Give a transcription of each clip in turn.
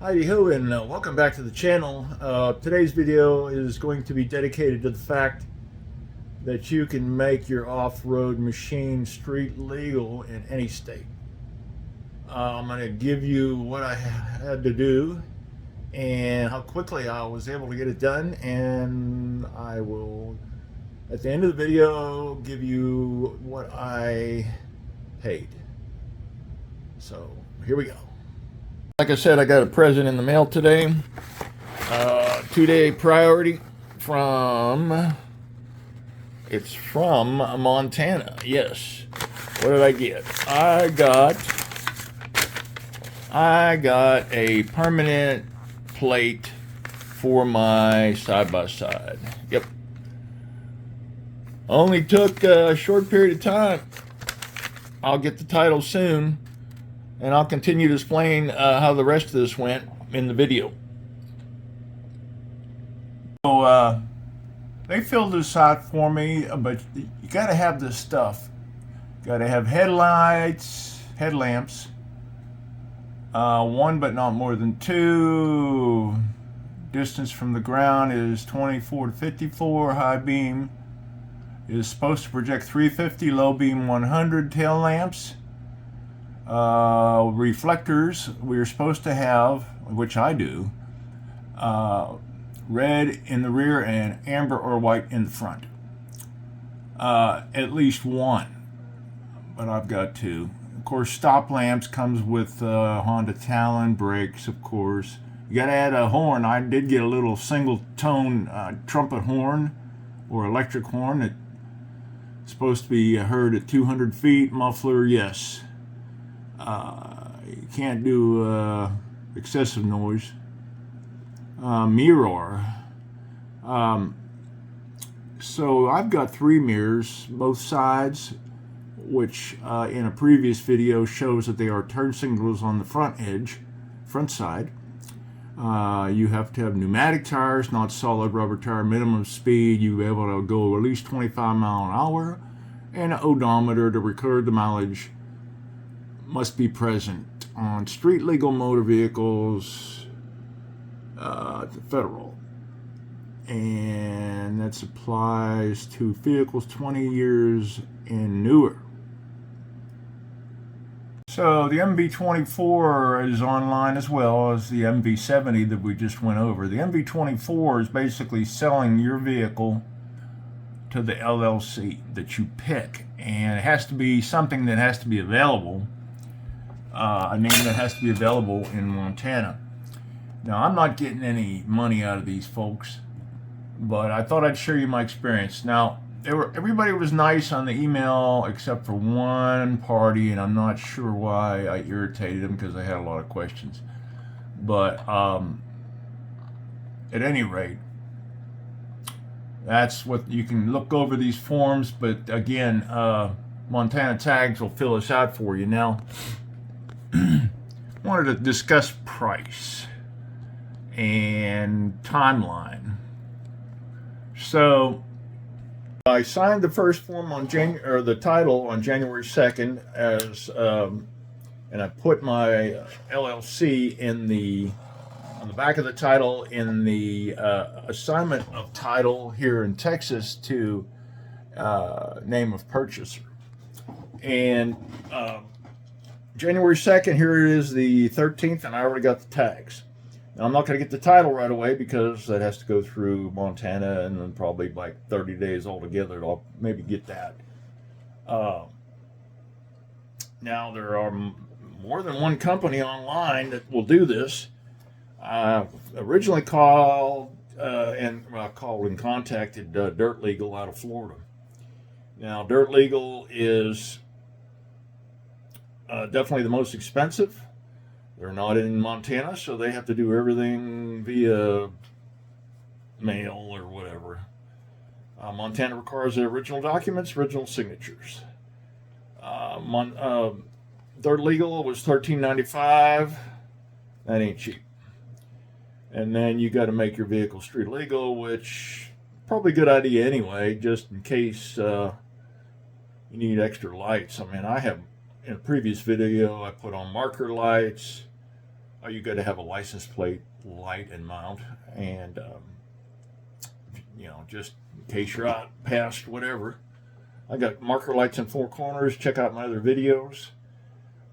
Heidi ho, and welcome back to the channel. Today's video is going to be dedicated to the fact that you can make your off-road machine street legal in any state. I'm going to give you what I had to do and how quickly I was able to get it done, and I will, at the end of the video, give you what I paid. So here we go. Like I said, I got a present in the mail today. 2-day priority from, it's from Montana. Yes. What did I get? I got a permanent plate for my side-by-side. Yep. Only took a short period of time. I'll get the title soon, and I'll continue to explain how the rest of this went in the video. So they filled this out for me, but you got to have this stuff. Got to have headlamps, one but not more than two. Distance from the ground is 24 to 54. High beam is supposed to project 350, low beam 100. Tail lamps. Reflectors we're supposed to have, which I do, red in the rear and amber or white in the front. At least one, but I've got two. Of course, stop lamps comes with Honda Talon. Brakes, of course. You got to add a horn. I did get a little single tone trumpet horn or electric horn that's supposed to be heard at 200 feet. Muffler, yes. You can't do excessive noise. Mirror. So I've got 3 mirrors, both sides, which in a previous video shows that they are turn signals on the front side. You have to have pneumatic tires, not solid rubber tire. Minimum speed, you be able to go at least 25 miles an hour, and an odometer to record the mileage must be present on street legal motor vehicles, federal, and that applies to vehicles 20 years and newer. So the MV24 is online as well as the MV70 that we just went over. The MV24 is basically selling your vehicle to the LLC that you pick, and it has to be something that has to be available. A name that has to be available in Montana. Now, I'm not getting any money out of these folks, but I thought I'd share you my experience. Now, everybody was nice on the email except for one party, and I'm not sure why I irritated them because I had a lot of questions. But at any rate, that's what you can look over these forms. But again, Montana Tags will fill this out for you. Now, wanted to discuss price and timeline. So I signed the first form on the title on January 2nd as and I put my LLC on the back of the title in the assignment of title here in Texas to name of purchaser. And January 2nd, here it is the 13th, and I already got the tags. Now, I'm not going to get the title right away because that has to go through Montana, and then probably like 30 days altogether, I'll maybe get that. Now, there are more than one company online that will do this. I originally called and contacted Dirt Legal out of Florida. Now, Dirt Legal is definitely the most expensive. They're not in Montana, so they have to do everything via mail or whatever. Montana requires the original documents, original signatures. Dirt Legal was $13.95. That ain't cheap. And then you got to make your vehicle street legal, which probably a good idea anyway, just in case you need extra lights. I mean, I have in a previous video, I put on marker lights, you got to have a license plate, light and mount, and just in case you're out past whatever. I got marker lights in 4 corners. Check out my other videos.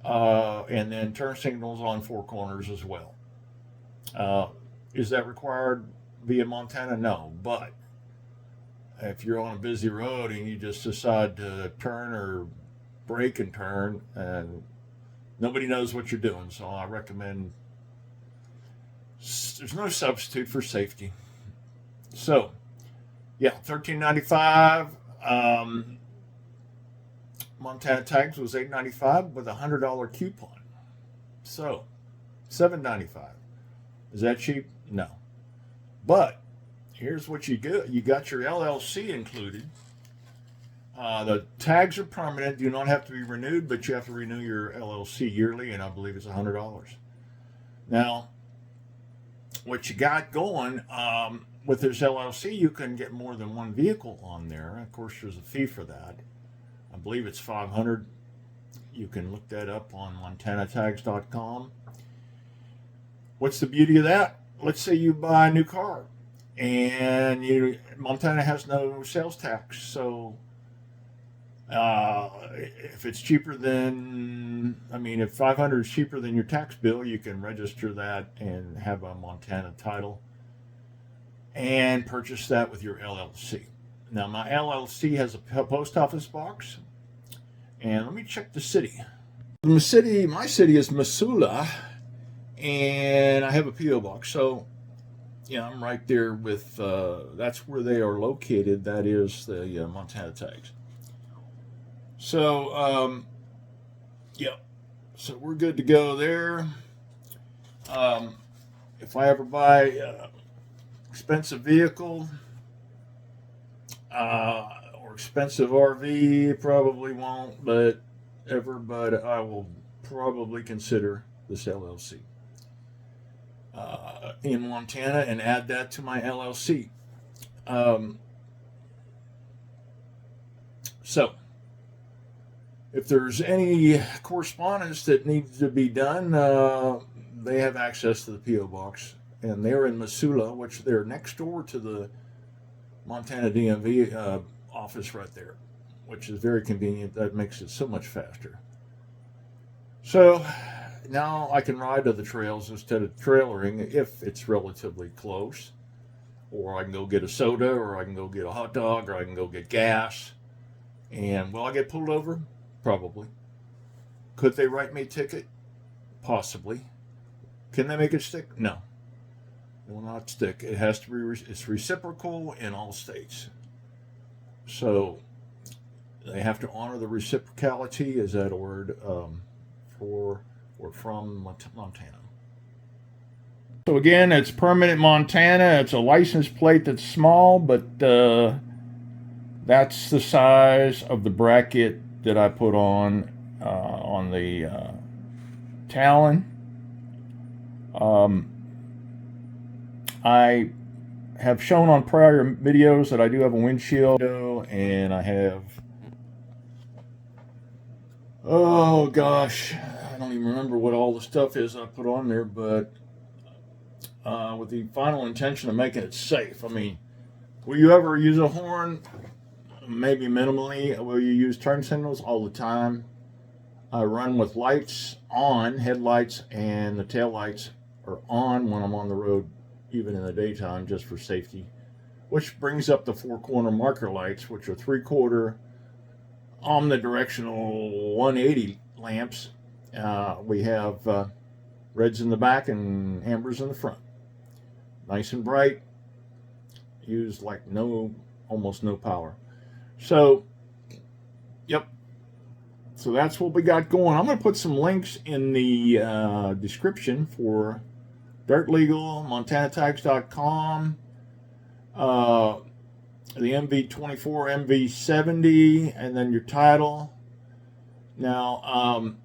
And then turn signals on 4 corners as well. Is that required via Montana? No, but if you're on a busy road and you just decide to turn or brake and turn, and nobody knows what you're doing, so I recommend, there's no substitute for safety. So yeah, $13.95. Montana tags was $8.95 with a $100 coupon. So $7.95. Is that cheap? No. But here's what you get. You got your LLC included. The tags are permanent, do not have to be renewed, but you have to renew your LLC yearly, and I believe it's $100. Now, what you got going with this LLC, you can get more than one vehicle on there. Of course, there's a fee for that. I believe it's $500. You can look that up on montanatags.com. What's the beauty of that? Let's say you buy a new car, and Montana has no sales tax, so if it's cheaper than, if $500 is cheaper than your tax bill, you can register that and have a Montana title and purchase that with your LLC. Now, my LLC has a post office box, and let me check the city. My city is Missoula, and I have a P.O. box, so I'm right there with, that's where they are located. That is the Montana tags. So, so we're good to go there. If I ever buy expensive vehicle or expensive RV, probably won't, but I will probably consider this LLC in Montana and add that to my LLC. So if there's any correspondence that needs to be done, they have access to the P.O. box, and they're in Missoula, which they're next door to the Montana DMV office right there, which is very convenient. That makes it so much faster. So now I can ride to the trails instead of trailering if it's relatively close, or I can go get a soda, or I can go get a hot dog, or I can go get gas. And will I get pulled over? Probably. Could they write me a ticket? Possibly. Can they make it stick? No. It will not stick. It has to be, it's reciprocal in all states. So they have to honor the reciprocality, is that a word, for or from Montana. So again, it's permanent Montana. It's a license plate that's small, but that's the size of the bracket that I put on the Talon. I have shown on prior videos that I do have a windshield, and I have, oh gosh, I don't even remember what all the stuff is I put on there, but with the final intention of making it safe. Will you ever use a horn? Maybe minimally. Will you use turn signals? All the time. I run with lights on, headlights and the tail lights are on when I'm on the road, even in the daytime, just for safety. Which brings up the 4-corner marker lights, which are 3/4 omnidirectional 180 lamps. We have reds in the back and ambers in the front. Nice and bright. Use like almost no power. So, yep. So that's what we got going. I'm going to put some links in the description for Dirt Legal, montanatags.com, the MV24, MV70, and then your title. Now,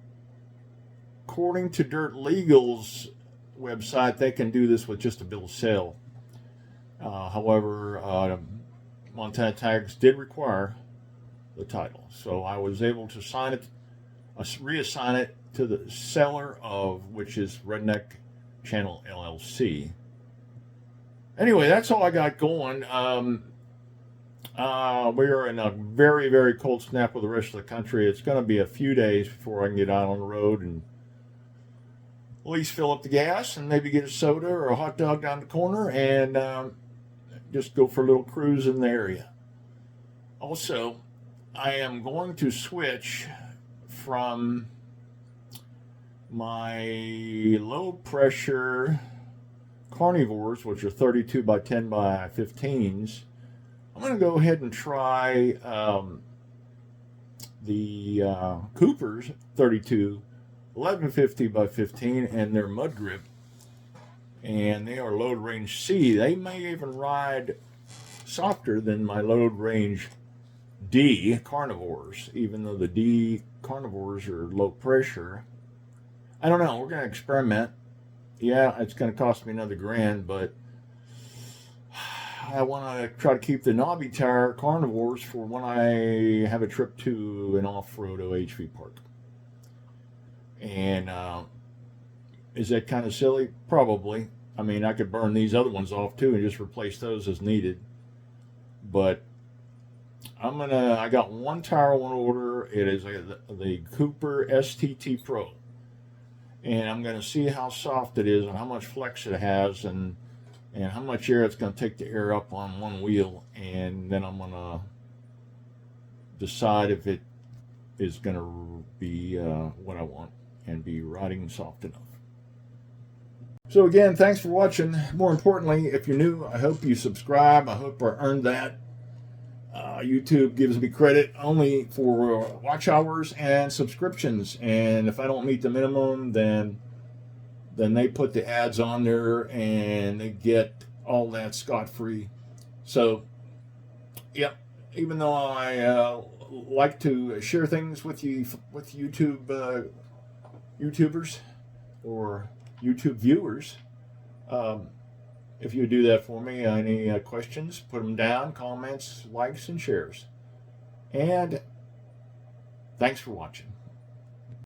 according to Dirt Legal's website, they can do this with just a bill of sale. However, Montana Tags did require the title, so I was able to reassign it to the seller, of which is REDNECK Channel LLC. Anyway, that's all I got going. We are in a very, very cold snap with the rest of the country. It's going to be a few days before I can get out on the road and at least fill up the gas and maybe get a soda or a hot dog down the corner and just go for a little cruise in the area. Also, I am going to switch from my low pressure carnivores, which are 32 by 10 by 15s. I'm going to go ahead and try the Cooper's 32 1150 by 15 and their mud grip, and they are load range C. They may even ride softer than my load range D carnivores, even though the D carnivores are low pressure. I don't know. We're going to experiment. Yeah, it's going to cost me another $1,000, but I want to try to keep the knobby tire carnivores for when I have a trip to an off-road OHV park. And is that kind of silly? Probably. I mean, I could burn these other ones off too and just replace those as needed. But I got one tire on order. It is the Cooper STT Pro. And I'm going to see how soft it is and how much flex it has and how much air it's going to take to air up on one wheel. And then I'm going to decide if it is going to be what I want and be riding soft enough. So again, thanks for watching. More importantly, if you're new, I hope you subscribe. I hope I earned that. YouTube gives me credit only for watch hours and subscriptions, and if I don't meet the minimum, then they put the ads on there and they get all that scot-free. So yep, even though I like to share things with you, with YouTubers or YouTube viewers, if you do that for me, any questions, put them down, comments, likes, and shares. And thanks for watching.